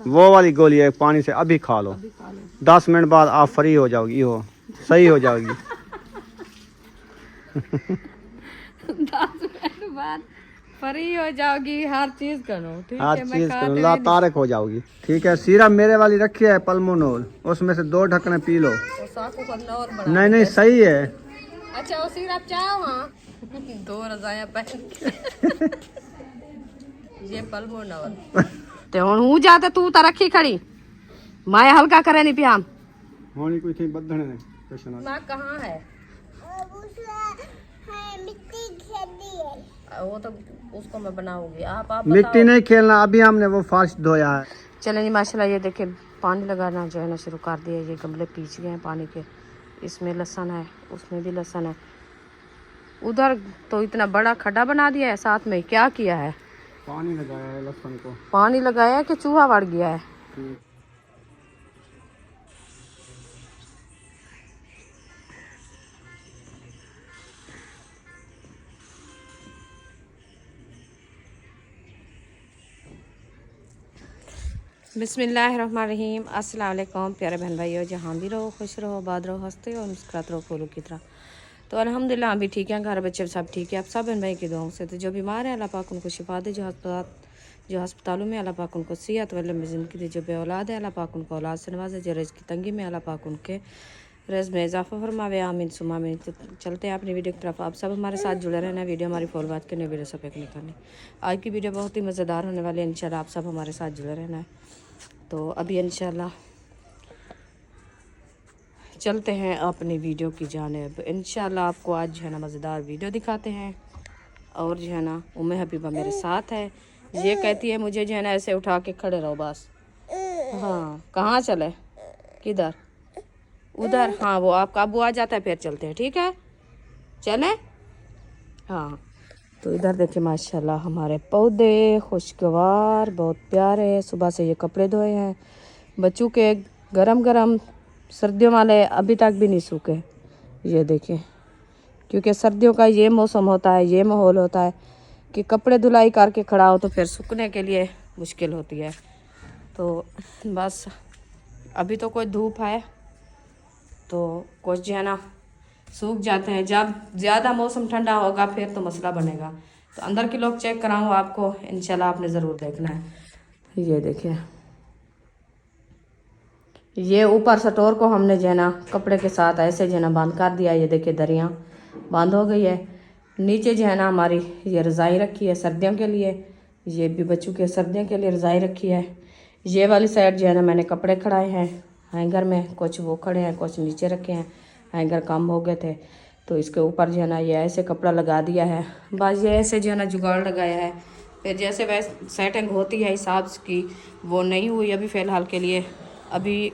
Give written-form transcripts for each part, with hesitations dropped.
वो वाली गोली है, पानी से अभी खा लो, 10 मिनट बाद आप फ्री हो जाओगी, हो सही हो जाओगी। 10 मिनट बाद फ्री हो जाओगी, हर चीज करो, ठीक हर है। चीज करो, लातारक हो जाओगी, ठीक है। सीरम मेरे वाली रखी है पल्मोनोल, उसमें से 2 ढक्कने पी लो। नहीं नहीं सही है। अच्छा वो सिरप चाहो, हाँ 2 रजाया पहन के। ये पल्मोनोल ते हूँ जाते तू तो रखी खड़ी, मैं हल्का करे नहीं पिया होनी कोई थी बदने माँ कहाँ है, वो तो उसको मैं बनाऊंगी। आप मिट्टी नहीं खेलना, अभी हमने वो फास्ट धोया है। चलें जी माशाल्लाह, ये देखिए पानी लगाना जो है ना शुरू कर दिया। ये गमले पीछ गए हैं पानी के, इसमें लहसुन है, उसमें भी लहसुन है। उधर तो इतना बड़ा खड्डा बना दिया है, साथ में क्या किया है, पानी लगाया है लहसुन को। पानी लगाया है कि चूहा बढ़ गया है। बिस्मिल्लाहिर्रहमानिर्रहीम, अस्सलाम वालेकुम प्यारे बहन भाइयों, जहाँ भी रहो खुश रहो, आबाद रहो, हंसते और मुस्कुराते रहो फूलों की तरह। तो अल्हम्दुलिल्लाह हम भी ठीक हैं, घर बच्चे सब ठीक है। आप सब बहन भाई की दुआओं से। तो जो बीमार है अल्लाह पाक उनको शिफा दे, जो अस्पतालों में अल्लाह पाक उनको सेहत व लंबी ज़िंदगी दे। जो बे औलाद है अल्लाह पाक उनको औलाद से नवाजे। जो रिज़्क़ की तंगी में अल्लाह पाक उनके रिज़्क़ में इजाफ़ा फरमावे, आमीन सुमा आमीन। तो चलते हैं अपनी वीडियो की तरफ। आप सब हमारे साथ जुड़े रहना, वीडियो हमारी फॉलो बात करनी, वीडियो सब एक नहीं करनी। आज की वीडियो बहुत ही मज़ेदार होने वाली है, इंशाल्लाह आप सब हमारे साथ जुड़े रहना है। तो अभी इंशाल्लाह चलते हैं अपनी वीडियो की जानिब। इंशाल्लाह आपको आज जो है ना मज़ेदार वीडियो दिखाते हैं। और जो है ना उम्मे हबीबा मेरे साथ है। ये कहती है मुझे जो है ना ऐसे उठा के खड़े रहो बस। हाँ कहाँ चले, किधर, उधर, हाँ वो आपका अबू आ जाता है फिर चलते हैं, ठीक है चले। हाँ तो इधर देखिए माशाल्लाह हमारे पौधे खुशगवार बहुत प्यारे। सुबह से ये कपड़े धोए हैं बच्चों के, गरम गरम सर्दियों वाले, अभी तक भी नहीं सूखे। ये देखिए, क्योंकि सर्दियों का ये मौसम होता है, ये माहौल होता है कि कपड़े धुलाई करके खड़ा हो तो फिर सूखने के लिए मुश्किल होती है। तो बस अभी तो कोई धूप है तो कुछ जो है ना सूख जाते हैं। जब ज़्यादा मौसम ठंडा होगा फिर तो मसला बनेगा। तो अंदर के लोग चेक कराऊँ आपको, इंशाल्लाह आपने ज़रूर देखना है। ये देखिए, ये ऊपर स्टोर को हमने जो है ना कपड़े के साथ ऐसे जो है ना बंद कर दिया। ये देखिए दरियाँ बंद हो गई है। नीचे जो है ना हमारी ये रज़ाई रखी है सर्दियों के लिए, ये भी बच्चों के सर्दियों के लिए रज़ाई रखी है। ये वाली साइड जो है ना मैंने कपड़े खड़ाए हैं हैंगर में, कुछ वो खड़े हैं कुछ नीचे रखे हैं, हैंगर कम हो गए थे तो इसके ऊपर जो है ना ये ऐसे कपड़ा लगा दिया है। बस ये ऐसे जो है ना जुगाड़ लगाया है, फिर जैसे वैसे सेटिंग होती है हिसाब की, वो नहीं हुई अभी फ़िलहाल के लिए। अभी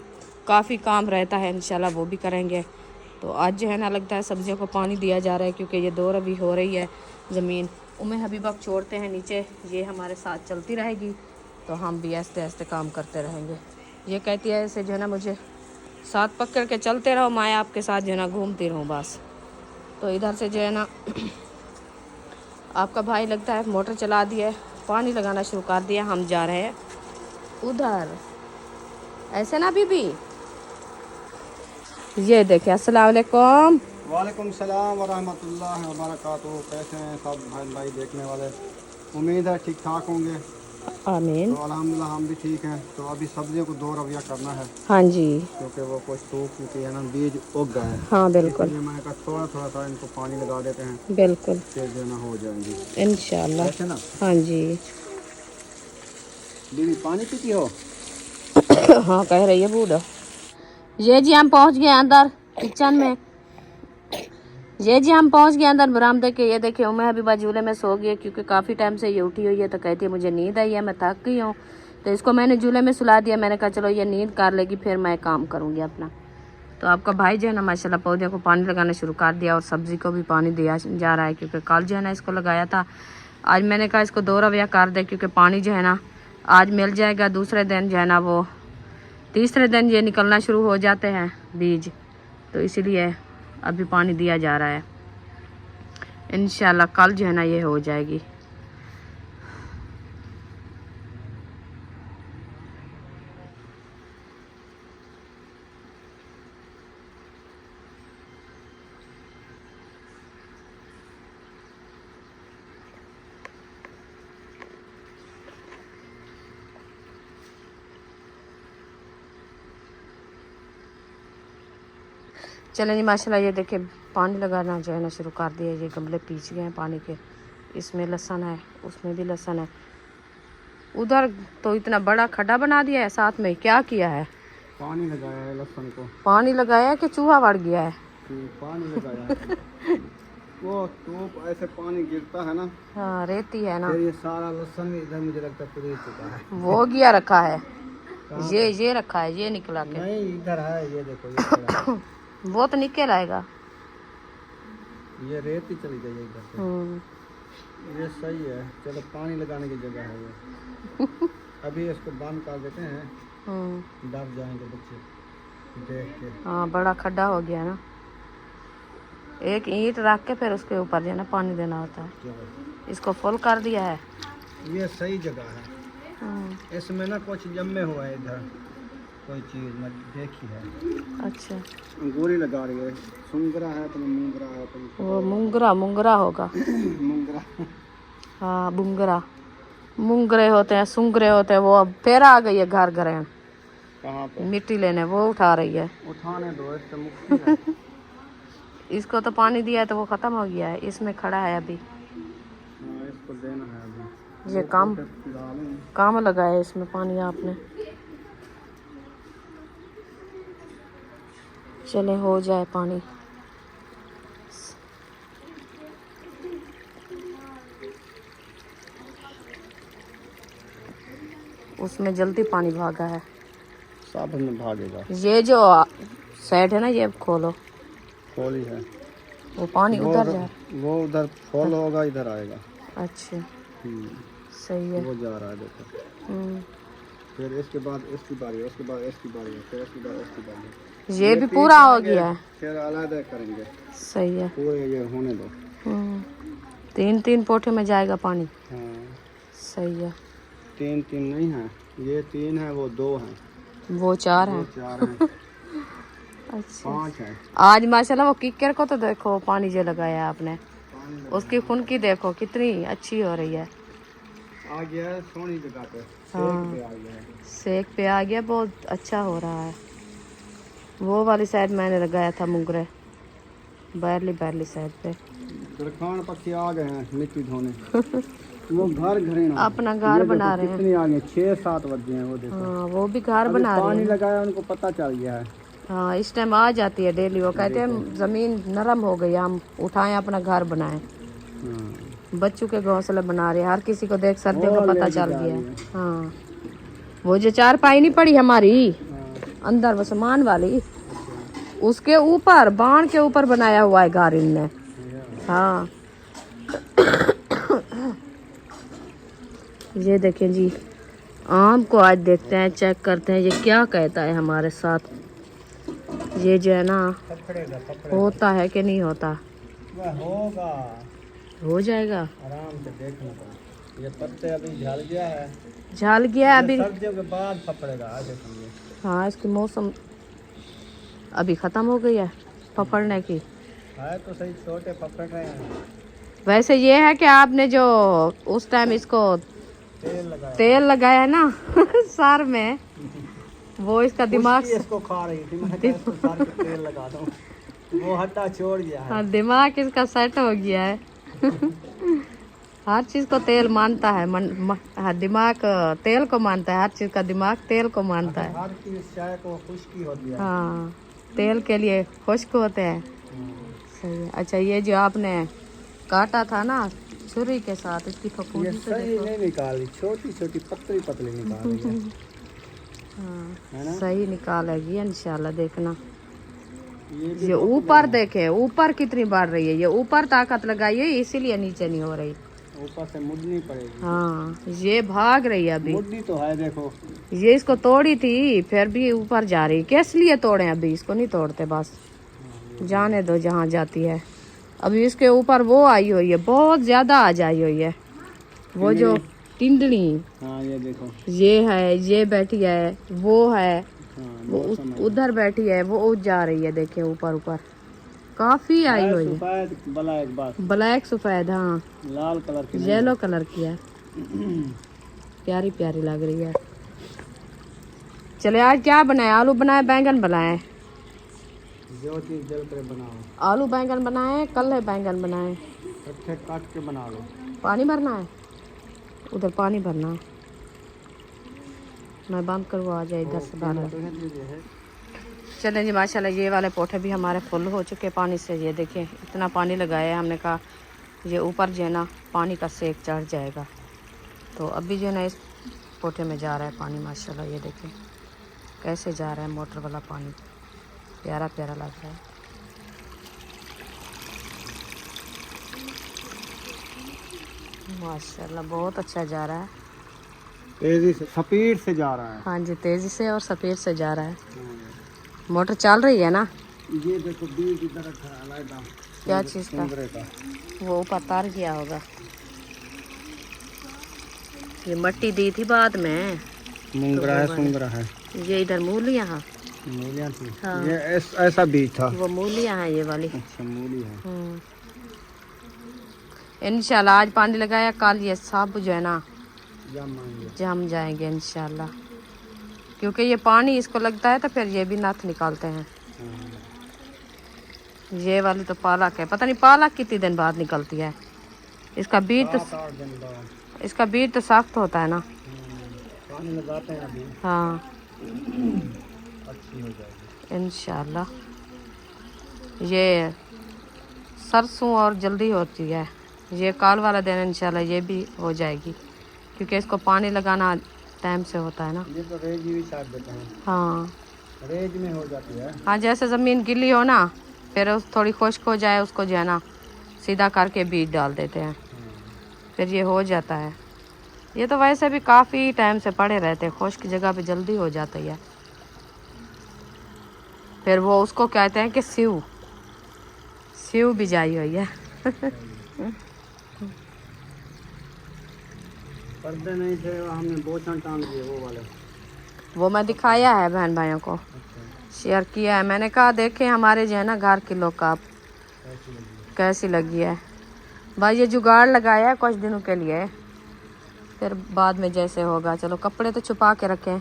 काफ़ी काम रहता है, इंशाल्लाह वो भी करेंगे। तो आज जो है ना लगता है सब्जियों को पानी दिया जा रहा है क्योंकि ये दौर अभी हो रही है ज़मीन। उम्मे हबीबा को छोड़ते हैं नीचे, ये हमारे साथ चलती रहेगी तो हम भी ऐसे ऐसे काम करते रहेंगे। ये कहती है ऐसे जो है ना मुझे साथ पकड़ के चलते रहो, मैं आपके साथ जो है ना घूमती रहूँ बस। तो इधर से जो है ना आपका भाई लगता है मोटर चला दिया है, पानी लगाना शुरू कर दिया। हम जा रहे हैं उधर, ऐसे ना बीबी। ये देखिए अस्सलाम वालेकुम। वालेकुम सलाम व रहमतुल्लाहि व बरकातुहू। कैसे हैं सब बहन भाई देखने वाले, उम्मीद है ठीक ठाक होंगे। आमीन। तो अल्हम्दुलिल्लाह हम भी ठीक हैं। तो अभी सब्जियों को 2 रविया करना है हाँ जी, क्योंकि वो कुछ सूख चुकी है ना, बीज उग गए हैं। हाँ बिल्कुल इसलिए मैंने कहा थोड़ा थोड़ा सा इनको पानी लगा देते हैं, बिल्कुल फिर जो है ना हो जाएंगी इंशाल्लाह। ऐसे ना। हाँ जी बीवी पानी पीती हो? हाँ कह रही है बूढ़ा। ये जी हम पहुंच गए अंदर किचन में। ये जी हम पहुंच गए अंदर बरामदे के। ये देखिए उम्मे हबीबा झूले में सो गई है क्योंकि काफ़ी टाइम से ये उठी हुई है। तो कहती है मुझे नींद आई है, मैं थक गई हूँ। तो इसको मैंने झूले में सुला दिया। मैंने कहा चलो ये नींद कर लेगी फिर मैं काम करूँगी अपना। तो आपका भाई जो है ना माशाल्लाह पौधों को पानी लगाना शुरू कर दिया और सब्ज़ी को भी पानी दिया जा रहा है क्योंकि कल जो है ना इसको लगाया था। आज मैंने कहा इसको 2 रविया कर दे क्योंकि पानी जो है ना आज मिल जाएगा, दूसरे दिन जो है ना वो तीसरे दिन ये निकलना शुरू हो जाते हैं बीज। तो इसीलिए अभी पानी दिया जा रहा है। इंशाल्लाह कल जो है ना ये हो जाएगी। चलें जी माशाल्लाह, ये देखिए पानी लगाना जो है ना शुरू कर दिया। ये गमले पीछ गए हैं पानी के। इसमें लहसुन है, उसमें भी लहसुन है। उधर तो इतना बड़ा खड्डा बना दिया है, साथ में क्या किया है? पानी लगाया है लहसुन को। पानी लगाया है कि चूहा बढ़ गया है? पानी लगाया है। वो तो ऐसे पानी गिरता है ना। हाँ रेती है ना। फिर ये सारा लहसुन भी इधर मुझे लगता है पूरी चुका है। वो गया रखा है, ये रखा है, ये निकला के नहीं इधर है, ये देखो ये खड़ा है। वो तो निकल आएगा। ये रेत ही चली गई इधर से। ये सही है। चलो पानी लगाने की जगह है ये। अभी इसको बंद कर देते हैं, डर जाएंगे बच्चे देख के। हाँ बड़ा खड्डा हो गया ना। एक ईंट रख के फिर उसके ऊपर जो है ना पानी देना होता है। इसको फुल कर दिया है। ये सही जगह है। इसमें ना कुछ जमे हुआ है इधर, कोई चीज मैं देखी है। अच्छा अंगूरी लगा रही है। सुंगरा है तो मुंगरा है तो वो मुंगरा होगा। मुंगरा। हाँ बुंगरा, मुंगरे होते हैं, सुंगरे होते हैं। वो अब फिर आ गई है घर घर कहाँ पे मिट्टी लेने, वो उठा रही है। उठाने दो, इससे मुक्ति है। इसको तो पानी दिया है तो वो खत्म हो गया है। इसमें खड़ा है अभी। हाँ, इसको देना है अभी। ये काम लगाया है इसमें पानी आपने। चले हो जाए पानी। उसमें जल्दी पानी भागा है। सब में भागेगा। ये जो साइड है ना, ये खोलो। खोली है। वो पानी उधर जा, वो उधर फॉल होगा, इधर आएगा। अच्छा सही है। वो जा रहा है देखो। फिर इसके बाद इसकी बारी, उसके बाद इसकी बारी, फिर इसके बाद इसकी बारी। ये भी पूरा हो गया है। फिर अलग करेंगे। सही है। पूरे ये होने दो। 3 पोटे में जाएगा पानी। हाँ सही है। 3 नहीं है, ये 3 है, वो 2 है, वो 4 है। 4 है। अच्छा 5 है। आज माशाल्लाह वो किक्कर को तो देखो पानी जो लगाया है आपने, उसकी खुनकी देखो कितनी अच्छी हो रही है। आ गया है सोनी जगह पे। हाँ सेक पे आ गया है। सेक पे आ गया, बहुत अच्छा हो रहा है। वो वाली साइड मैंने लगाया था मुंगरे, बैरली साइड पे। दरखान पक्षी आ गए हैं मिट्टी धोने। वो घर अपना घर बना रहे हैं। कितनी आ गए, 6-7 बजे हैं वो देखो। हाँ वो भी घर बना रहे हैं। पानी लगाया उनको पता चल गया है। हाँ इस टाइम आ जाती है डेली। वो कहते हैं जमीन नरम हो गई, हम उठाएं अपना घर बनाएं। बच्चों के घोंसले बना रहे हैं। हर किसी को देख सर्दियों का पता चल गया है। हाँ वो जो 4 नहीं पड़ी हमारी अंदर, वो सामान वाली, उसके ऊपर बाण के ऊपर बनाया हुआ है घर इनने। हाँ ये देखें जी, आम को आज देखते हैं, चेक करते हैं ये क्या कहता है हमारे साथ। ये जो है ना होता है कि नहीं होता। होगा, हो जाएगा आराम से देखना पड़ेगा। ये पत्ते अभी झड़ गया है। झल गया है अभी, सर्दियों के बाद पकड़ेगा आगे समझे। हाँ इसकी मौसम अभी खत्म हो गई है पकड़ने की। है तो सही, छोटे पकड़ रहे हैं। वैसे ये है कि आपने जो उस टाइम इसको तेल लगाया ना सर में, वो इसका दिमाग इसको खा रही थी। मैं कहा इसको सर पे तेल लगा दूं, वो हट्टा छोड़ गया है। हाँ दिमाग इसका सेट हो गया है। हर चीज को तेल मानता है। हाँ दिमाग तेल को मानता है, हर चीज का दिमाग तेल को मानता है। हर चीज चाय को खुश्की होती है। हाँ तेल के लिए खुश्क होते हैं। सही है। अच्छा ये जो आपने काटा था ना छुरी के साथ, इसकी फफूंदी तो देखो। नहीं निकाली, छोटी छोटी पतली पतली निकाली है। हाँ सही निकालेगी इंशाल्लाह, देखना। ये ऊपर देखे, ऊपर कितनी बढ़ रही है। ये ऊपर ताकत लगाई है इसीलिए नीचे नहीं हो रही। ऊपर से मुड़नी पड़ेगी। हाँ ये भाग रही है अभी। मुड़नी तो है देखो। ये इसको तोड़ी थी फिर भी ऊपर जा रही। किस लिए तोड़े? अभी इसको नहीं तोड़ते, बस जाने दो जहाँ जाती है। अभी इसके ऊपर वो आई हुई है, बहुत ज्यादा आ जाई हुई है। वो जो टिंडली, हाँ ये देखो, ये है, ये बैठी है, वो है, वो उधर बैठी है, वो जा रही है। देखे ऊपर ऊपर काफी आई हुई है। ब्लैक सफेद, हाँ लाल कलर की, येलो कलर की है। प्यारी प्यारी लग रही है। चले आज क्या बनाए? आलू बनाए, बैंगन बनाए। जो चीज़ जल कर बनाओ। आलू बैंगन बनाए, कल है बैंगन बनाए। इकट्ठे काट के बना लो। पानी भरना है, उधर पानी भरना है। मैं बंद करूँ, आ जाए इधर से डाल। चलें जी, माशाल्लाह ये वाले पोठे भी हमारे फुल हो चुके पानी से। ये देखें इतना पानी लगाया है, हमने कहा ये ऊपर जो है ना पानी का सेक चढ़ जाएगा। तो अभी जो है ना इस पोठे में जा रहा है पानी माशाल्लाह। ये देखें कैसे जा रहा है मोटर वाला पानी, प्यारा प्यारा लग रहा है माशाल्लाह, बहुत अच्छा जा रहा है। तेजी से स्पीड से जा रहा है। हाँ जी, तेज़ी से और स्पीड से जा रहा है। मोटर चल रही है ना। ये देखो बीज इधर रखा है अलग। क्या चीज़ का? वो ऊपर तार गया होगा। ये मट्टी दी थी बाद में। मुंगरा है, सुंगरा है। ये इधर मूलियाँ हैं। मूलियाँ थी। हाँ। ये ऐसा बीज था। वो मूलियाँ हैं ये वाली। अच्छा मूली है। इंशाल्लाह आज पानी लगाया, कल ये सब जो है ना जम जाएंगे इंशाल्लाह। क्योंकि ये पानी इसको लगता है तो फिर ये भी नथ निकालते हैं। ये वाली तो पालक है, पता नहीं पालक कितने दिन बाद निकलती है। इसका बीज तो सख्त होता है ना। पानी लगाते हैं अभी। हाँ अच्छी हो जाएगी इंशाल्लाह। ये सरसों और जल्दी होती है। ये काल वाला दिन इंशाल्लाह ये भी हो जाएगी, क्योंकि इसको पानी लगाना टाइम से होता है ना। ये तो रेज भी काट देते हैं। हाँ रेज में हो जाती है। हाँ, जैसे ज़मीन गिल्ली हो ना, फिर थोड़ी खुश्क हो जाए उसको जो है ना सीधा करके बीज डाल देते हैं, फिर ये हो जाता है। ये तो वैसे भी काफ़ी टाइम से पड़े रहते हैं, खुश्क जगह पे जल्दी हो जाती है। फिर वो उसको कहते हैं कि स्यू बिजाई हुई है। पर्दे नहीं थे, हमने बोचन टांग दिए वो वाले। वो मैं दिखाया है बहन भाइयों को, शेयर किया है। मैंने कहा देखें हमारे जो है ना घर के लोग का कैसी लगी है। भाई ये जुगाड़ लगाया है कुछ दिनों के लिए, फिर बाद में जैसे होगा। चलो कपड़े तो छुपा के रखें,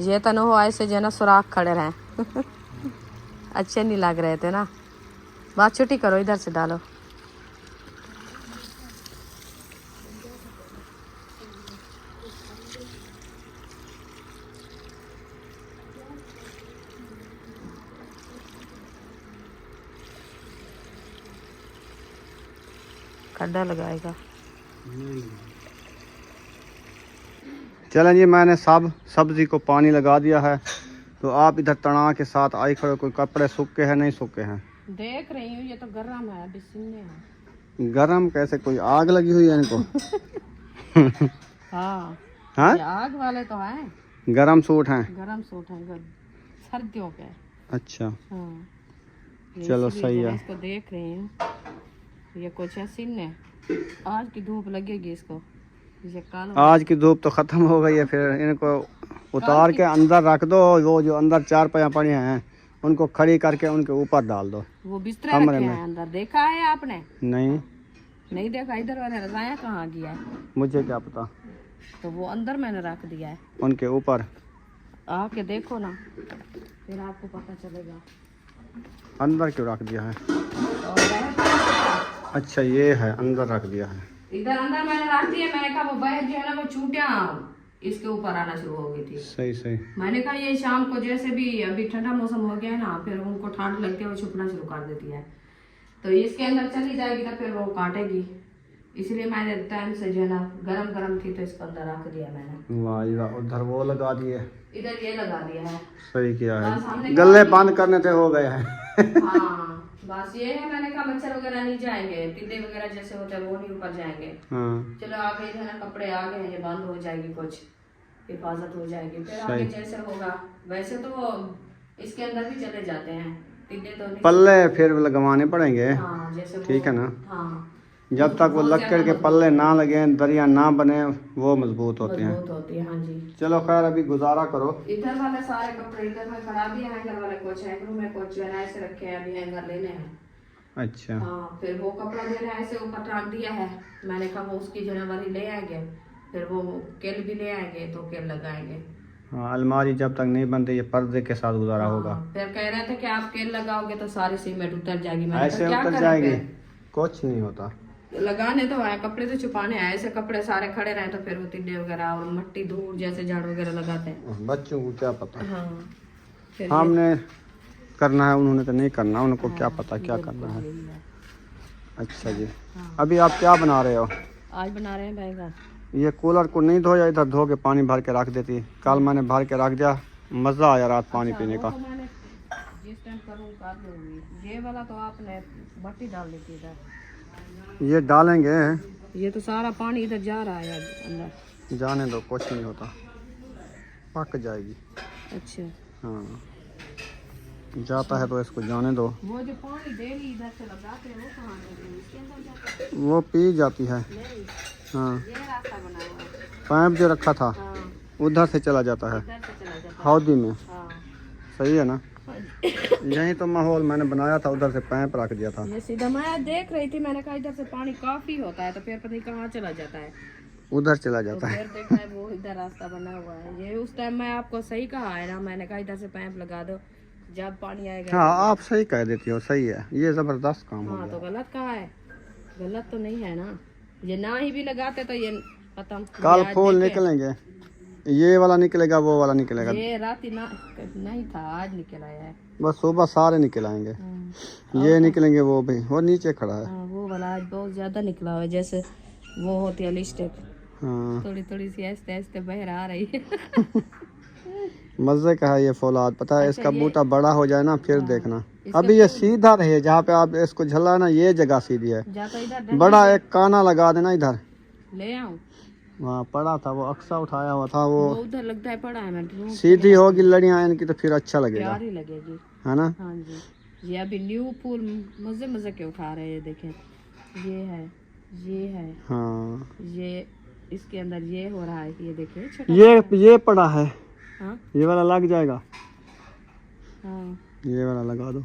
ये तो न हो ऐसे जो है ना सुराख खड़े रहें। अच्छे नहीं लग रहे थे ना। बात छुट्टी करो, इधर से डालो। खड्डा लगाएगा। चलें जी, मैंने सब्जी को पानी लगा दिया है। तो आप इधर तना के साथ आई खड़े, कोई कपड़े सूखे हैं नहीं सूखे हैं? देख रही हूँ, ये तो गरम है, अभी सिलने हैं। गरम कैसे, कोई आग लगी हुई है इनको? हाँ हाँ, ये आग वाले तो हैं। गरम सूट हैं। गरम सूट हैं सर्दियों के। अच्छा हाँ चलो सही है। इसको देख रही हूँ, ये कुछ है सिलने। आज की धूप लगेगी इसको। ये कल आज की धूप तो खत्म हो गई है, फिर इनको उतार के अंदर रख दो। वो जो अंदर चार पैया पड़े हैं उनको खड़ी करके उनके ऊपर डाल दो। वो बिस्तर रखे हैं अंदर, देखा है आपने? नहीं देखा। इधर वाले रजाया कहाँ गया है? मुझे क्या पता। तो वो अंदर मैंने रख दिया है, उनके ऊपर आके देखो ना, फिर आपको पता चलेगा। अंदर क्यों रख दिया है? और अच्छा ये है, अंदर रख दिया है। इधर अंदर मैंने रख दिया। मैंने कहा वो बाहर जो है ना वो चूटियां इसके ऊपर आना शुरू हो गई थी। सही सही। मैंने कहा ये शाम को जैसे भी अभी ठंडा मौसम हो गया है ना, फिर उनको ठंड लगती है, वो छुपना शुरू कर देती है। तो इसके अंदर चली जाएगी तो फिर वो काटेगी, इसलिए मैंने टाइम से जो है ना गरम गरम थी तो इसको अंदर रख दिया मैंने। वाह, उधर वो लगा दिए, इधर ये लगा दिया है। सही किया है। गले बंद करने थे हो गए हैं। हाँ बस ये है, मैंने कहा मच्छर वगैरह नहीं जाएंगे, टिड्डे वगैरह जैसे होते हैं वो नहीं ऊपर जाएंगे। हाँ। चलो आगे जो है ना कपड़े आ गए हैं, ये बंद हो जाएगी, कुछ हिफाजत हो जाएगी। फिर आगे जैसे होगा वैसे तो इसके अंदर भी चले जाते हैं टिड्डे तो नहीं। पल्ले फिर लगवाने पड़ेंगे। हाँ जैसे ठीक है ना। हाँ जब तक वो लक्कड़ के पल्ले ना लगे, दरिया ना बने, वो मजबूत होते हैं। मजबूत होती है। हाँ जी। चलो खैर अभी गुजारा करो। इधर वाले सारे कपड़े इधर में खड़ा दिए हैं, हैंगर वाले कुछ हैंगरों में कुछ जो है ना ऐसे रखे हैं, अभी हैंगर लेने हैं। अच्छा हाँ फिर वो कपड़ा जो है ऐसे ऊपर टांग दिया है। मैंने कहा वो उसकी जो है वाली ले आएंगे, फिर वो केल भी ले आएंगे तो केल लगाएंगे। हाँ, अलमारी जब तक नहीं बनती ये पर्दे के साथ गुजारा होगा। फिर कह रहे थे कि आप केल लगाओगे तो सारी सीमेंट उतर जाएगी। मैंने ऐसे कहा, क्या उतर करें जाएगी, फिर? कुछ नहीं होता। लगाने तो आए, कपड़े तो छुपाने आए, ऐसे कपड़े सारे खड़े रहे तो फिर वो टिड्डे वगैरह और मट्टी धूल जैसे झाड़ वगैरह लगाते हैं। बच्चों को क्या पता। हाँ, फिर हमने करना है, उन्होंने तो नहीं करना, उनको क्या पता क्या करना है। अच्छा जी, अभी आप क्या बना रहे हो? आज बना रहे हैं बैंगन। ये कूलर को नहीं धोया, इधर धो के पानी भर के रख देती। कल मैंने भर के रख दिया, मज़ा आया रात पानी पीने का। तो मैंने जिस टाइम करूँ कर लूँगी। ये वाला तो आपने मट्टी डाल दी थी इधर। ये डालेंगे, ये तो सारा पानी इधर जा रहा है अंदर। जाने दो, कुछ नहीं होता, पक जाएगी। अच्छा, हाँ, जाता है तो इसको जाने दो। वो जो पानी डेली इधर से लगाते हैं वो कहाँ है? इसके अंदर जाता है? वो पी जाती है। नहीं, हाँ, ये रास्ता बना हुआ है। पाइप जो रखा था हाँ, उधर से चला जाता है इधर से चला जाता है। हौदी में। हाँ, सही है ना? यही तो माहौल मैंने बनाया था, उधर से पाइप रख दिया था। ये सीधा मैं देख रही थी, मैंने कहा इधर से पानी काफी होता है तो फिर पता नहीं कहाँ चला जाता है। उधर चला तो जाता है। फिर देखा है वो इधर रास्ता बना हुआ है। ये उस टाइम मैं आपको सही कहा है ना, मैंने कहा इधर से पाइप लगा दो जब पानी आएगा। हाँ, आप सही कह देती हो, सही है, ये जबरदस्त काम हो हाँ, तो गया। गलत कहा है? गलत तो नहीं है ना। ये ना ही भी लगाते तो ये खत्म। कल फूल निकलेंगे, ये वाला निकलेगा, वो वाला निकलेगा। ये रात ना नहीं था, आज निकल आया है। बस सुबह सारे निकल आएंगे। ये निकलेंगे, वो भी, वो नीचे खड़ा है। हाँ, वो वाला आज बहुत ज्यादा निकला हुआ है, जैसे वो होती है लिपस्टिक, हाँ, थोड़ी थोड़ी सी ऐसे ऐसे बाहर आ रही है। मजे का है ये फौलाद। पता है, इसका बूटा बड़ा हो जाए ना, फिर देखना। इसका अभी ये सीधा रहे, जहाँ पे आप इसको झला ना, ये जगह सीधी है। जाता इधर बड़ा एक काना लगा देना इधर। ले आऊं? वहाँ पड़ा था, वो अक्सा उठाया हुआ था, वो वो उधर लगता है पड़ा है। मैं ढूंढ सीधी होगी लड़ियाँ इनकी तो फिर अच्छा लगेगा, प्यारी लगेगी। है ना? हाँ जी, ये अभी न्यू फूल मजे मजे के उठा रहे हैं। देखें, ये है, ये है, हाँ, ये इसके अंदर ये हो रहा है। ये देखिए छोटा। ये पड़ा है। हाँ, ये वाला लग जाएगा। हाँ, ये वाला लगा दो,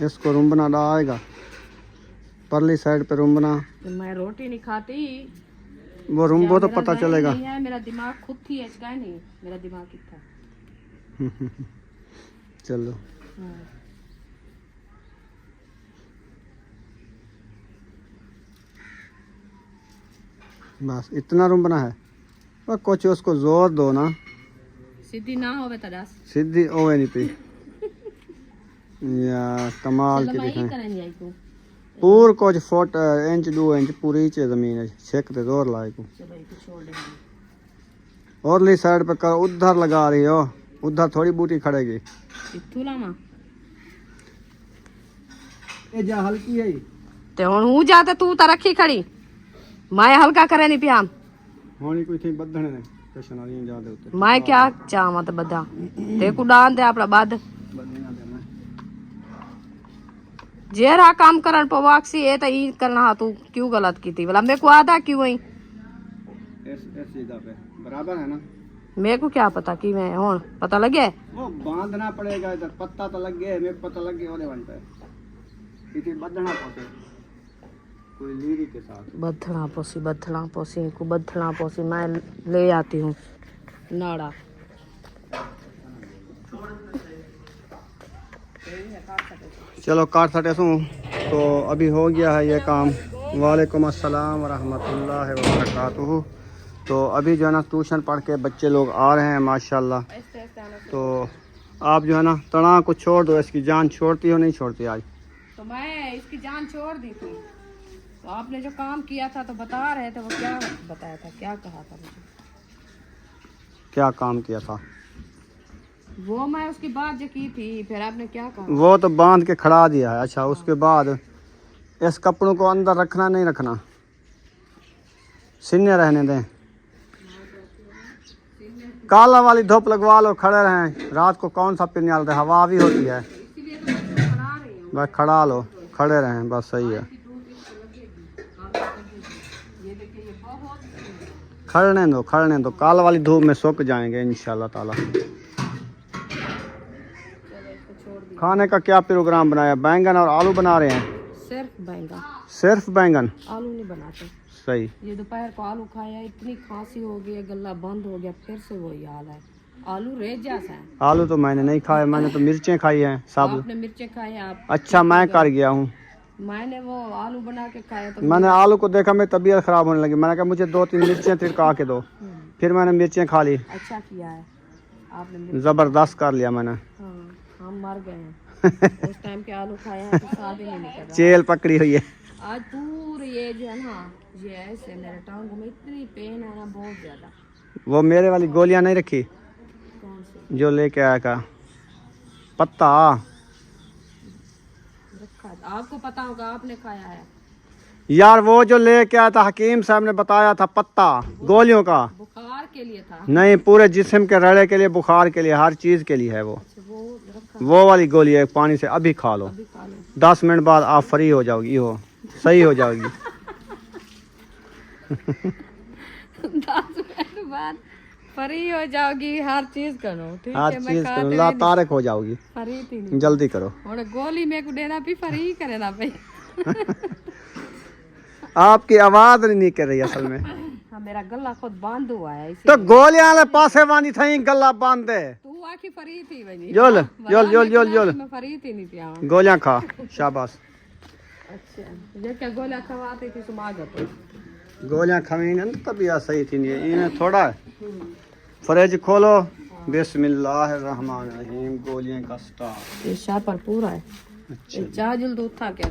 इसको रुम्बना आएगा, परली साइड पे रुम्बना। तो मैं रोटी नहीं खाती। वो रुम्बो तो मेरा पता जहन चलेगा। नहीं है, मेरा दिमाग खुद थी, इसका नहीं, मेरा दिमाग कितना। चलो, हाँ, बस इतना रुम्बना है। और कुछ उसको जोर दो ना, सीधी ना होवे तो दस। सीधी ओवे नहीं पी। या कमाल की मैं ही दिखाएं। करेंगे आपको। पूर कुछ फुट इंच 2 इंच पूरी चे जमीन है, छेक दे जोर लाए को। चलो इसको छोड़ देंगे। और ली साइड पे कर, उधर लगा रही हो, उधर थोड़ी बूटी खड़ेगी। इत्थू लामा ये जा हल्की है। ते हुण हूं जाते तू तो रखी खड़ी, मैं हल्का करे नहीं पिया। होनी कोई थी बद्धने ने पेशन वाली जा दे उते। मैं क्या चाहवा तो बदा ते को डाल दे अपना बद बद्धना देना। जेरा काम करन पवाक्सी ए तो ई करना तू क्यों गलत की थी? बोला मेरे को आधा क्यों हुई? इस सीधा पे बराबर है ना? मेरे को क्या पता कि मैं हुण पता लगे। वो बांधना पड़ेगा, इधर पत्ता तो लग गया, मेरे को पता लग गया ओले वन पे इति बद्धना पड़े कोई लीरी के साथ। बद्धना पोसी को बद्धना पोसी मैं ले आती हूँ नाड़ा। चलो काट सटे सू तो अभी हो गया है ये काम। वालेकुम अस्सलाम व रहमतुल्लाहि व बरकातुहू। तो अभी जो है ना ट्यूशन पढ़ के बच्चे लोग आ रहे हैं माशाल्लाह। तो आप जो है ना तना को छोड़ दो, इसकी जान छोड़ती हो नहीं छोड़ती? आज तो मैं इसकी जान छोड़ दी थी। तो आपने जो काम किया था तो बता रहे थे, वो क्या बताया था, क्या कहा था मुझे? क्या काम किया था? वो मैं उसकी बात जो की थी, फिर आपने क्या कहा? वो तो बांध के खड़ा दिया है। अच्छा, उसके बाद इस कपड़ों को अंदर रखना नहीं रखना, सीने रहने दें। काला वाली धूप लगवा लो, खड़े रहें। रात को कौन सा पिन डालते, हवा भी होती है। इसीलिए तो मैं बना रही हूँ। बस खड़ा लो, खड़े रहें, बस सही है। ये देखिए, ये बहुत खड़ने दो। काला वाली धूप में सूख जाएंगे इंशाल्लाह ताला। खाने का क्या प्रोग्राम बनाया? बैंगन और आलू बना रहे हैं? सिर्फ बैंगन, सिर्फ बैंगन? आलू नहीं बनाते। सही। ये दोपहर को आलू खाया, इतनी खांसी हो गई, गला बंद हो गया, फिर से वही हाल है। आलू रेत जैसा है। आलू तो मैंने नहीं खाए, मैंने तो मिर्चें खाई हैं सब। आपने मिर्चें खाई आप? अच्छा मैं कर गया हूँ। मैंने वो आलू बना के खाया तो मैंने आलू को देखा, मेरी तबीयत खराब होने लगी। मैंने कहा मुझे 2-3 मिर्चें तिड़का के दो। फिर मैंने मिर्चें खा ली। अच्छा किया है आपने। जबरदस्त कर लिया मैंने। हाँ, हम मर गए हैं उस टाइम के आलू खाया है तो स्वाद ही नहीं कर रहा। चेल पकड़ी हुई है आज पूरे ये जो है ना, ये ऐसे मेरे टांगों में इतनी पेन है ना, बहुत ज्यादा। वो मेरे वाली गोलियां नहीं रखी कौन सी जो लेके आया का पत्ता? रखा है? आपको पता होगा, आपने खाया है। यार वो जो लेके आया था, हकीम साहब ने बताया था, पत्ता गोलियों का। बुखार के लिए था? नहीं, पूरे जिस्म के रड़े के लिए, बुखार के लिए, हर चीज के लिए है वो। अच्छा, वो रखा। वो वाली गोली है, पानी से अभी खा लो। अभी खा लो। 10 मिनट बाद आप फ्री हो जाओगी, हो सही हो जाओगी। 10 मिनट बाद फ्री हो जाओगी, हर चीज करो। ठीक हर है, मैं चीज खाते ला तारक हो जाओगी। फ्री थी नहीं। जल्दी करो। और गोली में को देना भी फ्री करे ना भाई। आपकी आवाज नहीं निकल रही असल में। हाँ, मेरा गला खुद बांध हुआ है तो गोलियां वाले पासे वानी थी, गला बांध दे। तू आखी फरी थी भाई। जोल जोल जोल जोल जोल मैं फरी थी नहीं पिया। गोलियां खा, शाबाश। अच्छा, ये क्या गोलियां खवाती थी सुमागत? गोलियां खावी ना तभी सही थी। इन्हें थोड़ा फ्रिज खोलो, बिस्मिल्लाहिर्रहमानिर्रहीम, गोलियां का स्टार। ये शापर पूरा है। अच्छा, ये चाह जल्द उठा क्या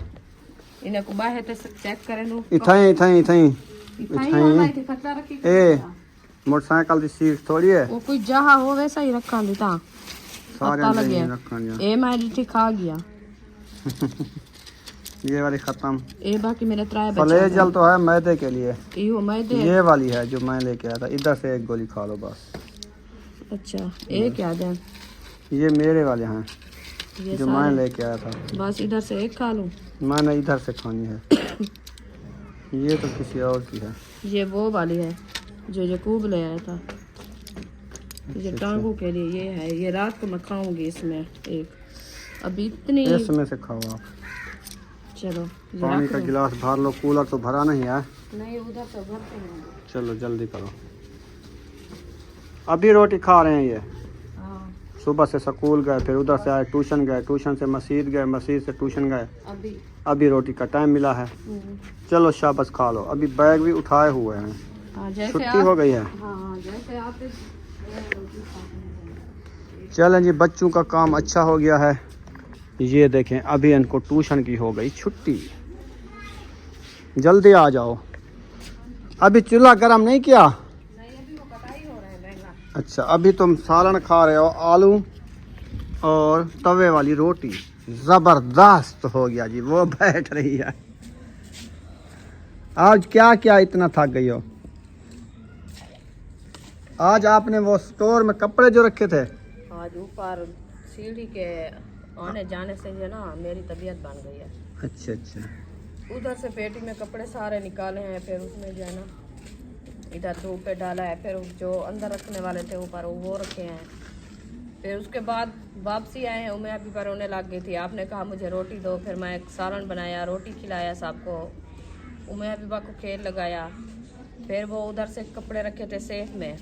इन्हें को बाहे ते चेक करे नु। इथाई इथाई इथाई वाला इथे खतरा रखी। ए मोटरसाइकिल दी सीट थोड़ी है, वो कोई जहा हो वैसा ही रखा दी ता सारे पता लगे। रखन। ए मैं डिठी खा गया। ये वाली खत्म। ए बाकी मेरे त्राय बच्चे फ्लेजल तो है मैदे के लिए, यो मैं दे। ये वाली है जो मैं लेके आया था। इधर से एक गोली खा लो बस। अच्छा, ए क्या दे? ये मेरे वाले हैं ये जो मैं लेके आया था। बस इधर से एक खा लूं? मैंने इधर से खानी है। ये तो किसी और की है। ये वो वाली है जो यकूब ले आया था। ये टांगों के लिए ये है। ये रात को मैं खाऊंगी इसमें एक। अभी इतनी इसमें से खाओ आप। चलो ये पानी रख का दो। गिलास भर लो, कूलर तो भरा नहीं है। नहीं, उधर से भरते हैं। चलो जल्दी करो। अभी रोटी खा रहे हैं ये। हाँ, सुबह से स्कूल गए, फिर उधर से आए, ट्यूशन गए, ट्यूशन से मस्जिद गए, मस्जिद से ट्यूशन गए। अभी रोटी का टाइम मिला है। चलो शाबाश खा लो। अभी बैग भी उठाए हुए हैं, हाँ, जैसे छुट्टी हो गई है। हाँ, जैसे आप चलें जी, बच्चों का काम अच्छा हो गया है। ये देखें, अभी इनको ट्यूशन की हो गई छुट्टी। जल्दी आ जाओ। अभी चूल्हा गर्म नहीं किया? अच्छा, अभी तुम सालन खा रहे हो, आलू और तवे वाली रोटी। जबरदस्त हो गया जी। वो बैठ रही है। आज क्या क्या इतना थक गई हो? आज आपने वो स्टोर में कपड़े जो रखे थे, आज ऊपर सीढ़ी के आने जाने से जो ना मेरी तबीयत बन गई है। अच्छा अच्छा, उधर से पेटी में कपड़े सारे निकाले हैं, फिर उसमें जो है ना इधर धूप पे डाला है, फिर जो अंदर रखने वाले थे ऊपर वो रखे हैं। फिर उसके बाद वापसी आए हैं। उम्मीद अभी पर रोने लग गई थी। आपने कहा मुझे रोटी दो, फिर मैं एक सालन बनाया, रोटी खिलाया सबको। उम्मीद अभी को खेल लगाया। फिर वो उधर से कपड़े रखे थे सेफ में,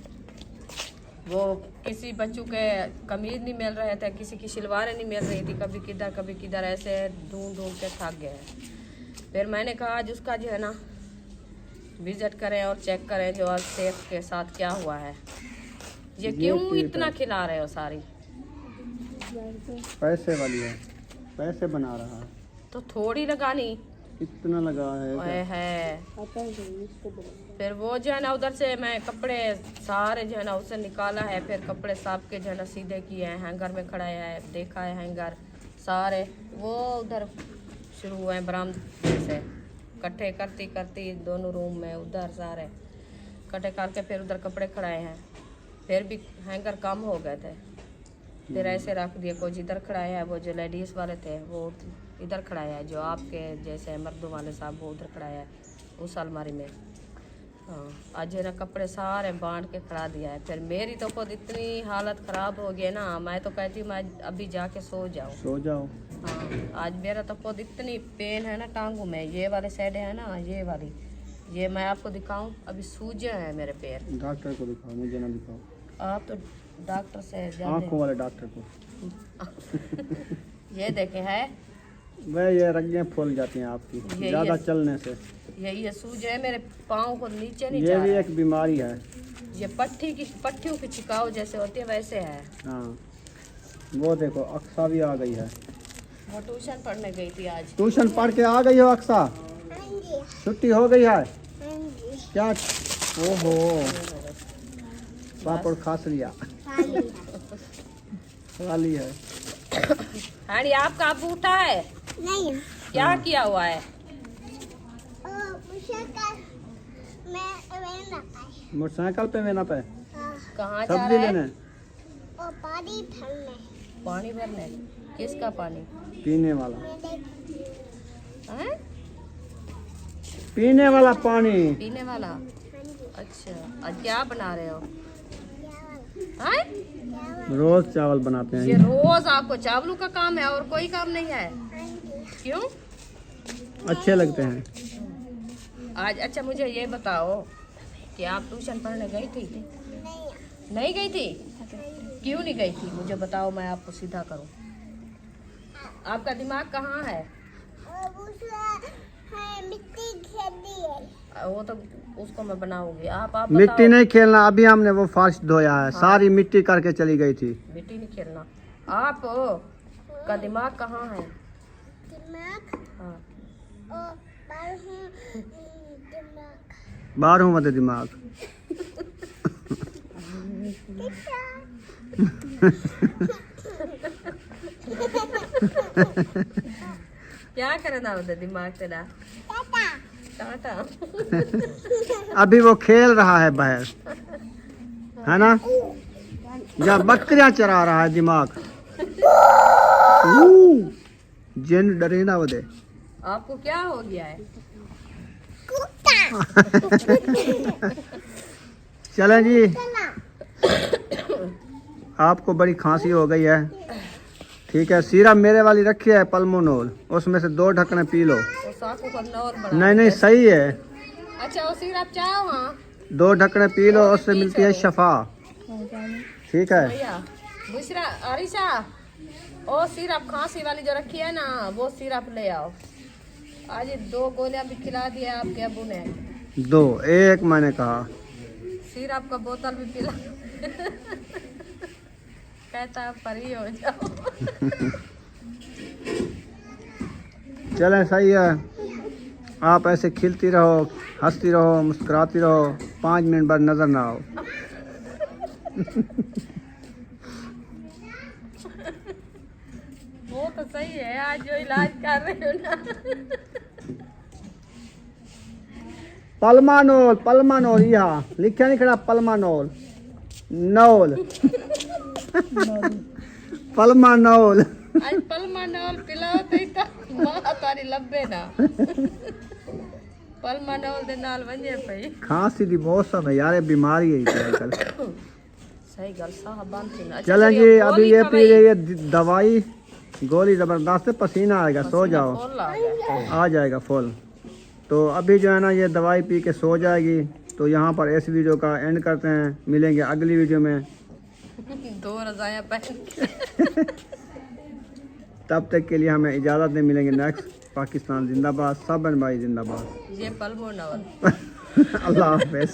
वो किसी बच्चों के कमीज नहीं मिल रहे थे, किसी की शलवारें नहीं मिल रही थी, कभी किधर ऐसे ढूंढ के थक गए। फिर मैंने कहा आज उसका जो है ना विजिट करें और चेक करें जो आज सेफ के साथ क्या हुआ है। ये क्यों इतना खिला रहे हो सारी? पैसे वाली है, पैसे बना रहा है। तो थोड़ी लगानी, इतना लगा है। फिर वो जो है ना उधर से मैं कपड़े सारे जो है ना उससे निकाला है, फिर कपड़े साफ के जो है ना सीधे किए हैं, हैंगर में खड़ाया है, देखा है हैंगर सारे वो उधर शुरू हुए हैं बरामदे से इकट्ठे करती दोनों रूम में उधर सारे इकट्ठे करके फिर उधर कपड़े खड़ाए हैं। फिर भी हैंगर कम हो गए थे, फिर ऐसे रख दिए। कोई जिधर खड़ाया है वो जो लेडीज़ वाले थे वो इधर खड़ाया है, जो आपके जैसे मर्दों वाले साहब वो उधर खड़ाया है उस अलमारी में। हाँ, आज है ना कपड़े सारे बांट के खड़ा दिया है। फिर मेरी तो खुद इतनी हालत ख़राब हो गई ना, मैं तो कहती हूँ मैं अभी जाके सो जाऊँ। हाँ, आज मेरा तो खुद इतनी पेन है ना टांगों में, ये वाले साइड है ना, ये वाली ये मैं आपको दिखाऊं, अभी सूजे हैं मेरे पैर। डॉक्टर को दिखाओ, मुझे ना दिखाओ। आप तो डॉक्टर से आँखों ज्यादा। वाले डॉक्टर को। ये देखे है, वह ये रगें फूल जाती हैं आपकी ये- ज़्यादा ये- चलने से। ये सूजे है मेरे पाँव को नीचे नहीं ये जा भी रहा। एक बीमारी है। ये पट्टियों की छिकाव जैसे होती है वैसे है। हाँ, वो देखो अक्सा भी आ गई है। वो ट्यूशन पढ़ने गई थी आज। ट्यूशन पढ़ के आ गई हो अक्सा? छुट्टी हो गई है क्या? ओहो, पापड़ खास लिया। खाली है। हाँ जी, आपका अबू उठा है? नहीं। क्या किया हुआ है? मोटरसाइकिल पे मेना पे कहाँ जा सब्जी रहा है? लेने, पानी भरने। किसका पानी? पीने वाला, हैं? पीने वाला पानी। पीने वाला। अच्छा, आज क्या बना रहे हो? हैं? रोज चावल बनाते ये हैं। रोज आपको चावलों का काम है और कोई काम नहीं है? क्यों? अच्छे लगते हैं। आज अच्छा मुझे ये बताओ कि आप ट्यूशन पढ़ने गई थी? नहीं गई थी? क्यों नहीं गई थी? मुझे बताओ, मैं आपको सीधा करूं। आपका दिमाग कहाँ है? वो तो उसको मैं बनाऊंगी। आप मिट्टी बताओ। नहीं खेलना, अभी हमने वो फर्श धोया है। सारी मिट्टी करके चली गई थी। मिट्टी नहीं खेलना। आप का दिमाग कहाँ है? हाँ। 12 मत दिमाग। क्या करना होता दिमाग तेरा? टाटा। अभी वो खेल रहा है बाहर, है ना? या बकरियां चरा रहा है दिमाग। जिन डरे ना वो दे। आपको क्या हो गया है? चलें जी, आपको बड़ी खांसी हो गई है, ठीक है? सीरप मेरे वाली रखी है पल्मोनोल, उसमें से 2 ढक्कन पी लो। तो साकू का नौर बना। नहीं नहीं, सही है। अच्छा, वो सिरप चाहो? हाँ 2 ढक्कन पी लो, उससे मिलती है शफा, ठीक है? भैया। दूसरा अरिशा, ओ सिरप खांसी वाली जो रखी है ना, वो सिरप ले आओ। आज 2 गोलियां भी खिला दिया आपके अबू ने। 2, 1 मैंने कहा। सिरप का बोतल भी पिला। कहता है परी हो जाओ। चलें, सही है। आप ऐसे खिलती रहो, हंसती रहो, मुस्कुराती रहो, 5 मिनट बाद नजर ना आओ। वो तो सही है, आज जो इलाज कर रहे हो ना। पल्मानोल, पल्मानोल, यहाँ लिखा नहीं खड़ा पल्मानोल, नोल। पल्मानोल। आज पल्मानोल पिलाओ तो मां तारी लब्बे ना। पल्मानोल दे नाल वंजे पई। खांसी दी मौसम है यार, ये बीमारी है आजकल। सही गल साहब बंद थी ना। चलें जी, अभी ये पी रही है दवाई, गोली जबरदस्त है, पसीना आएगा, सो जाओ, आ जाएगा फुल। तो अभी जो है ना, ये दवाई पी के सो जाएगी। तो यहाँ पर इस वीडियो का एंड करते हैं, मिलेंगे अगली वीडियो में। 2 रजायां पहन के। तब तक के लिए हमें इजाज़त दें, मिलेंगे नेक्स्ट। पाकिस्तान जिंदाबाद, सब भाई जिंदाबाद। ये पल्मोनोल। अल्लाह हाफिज़।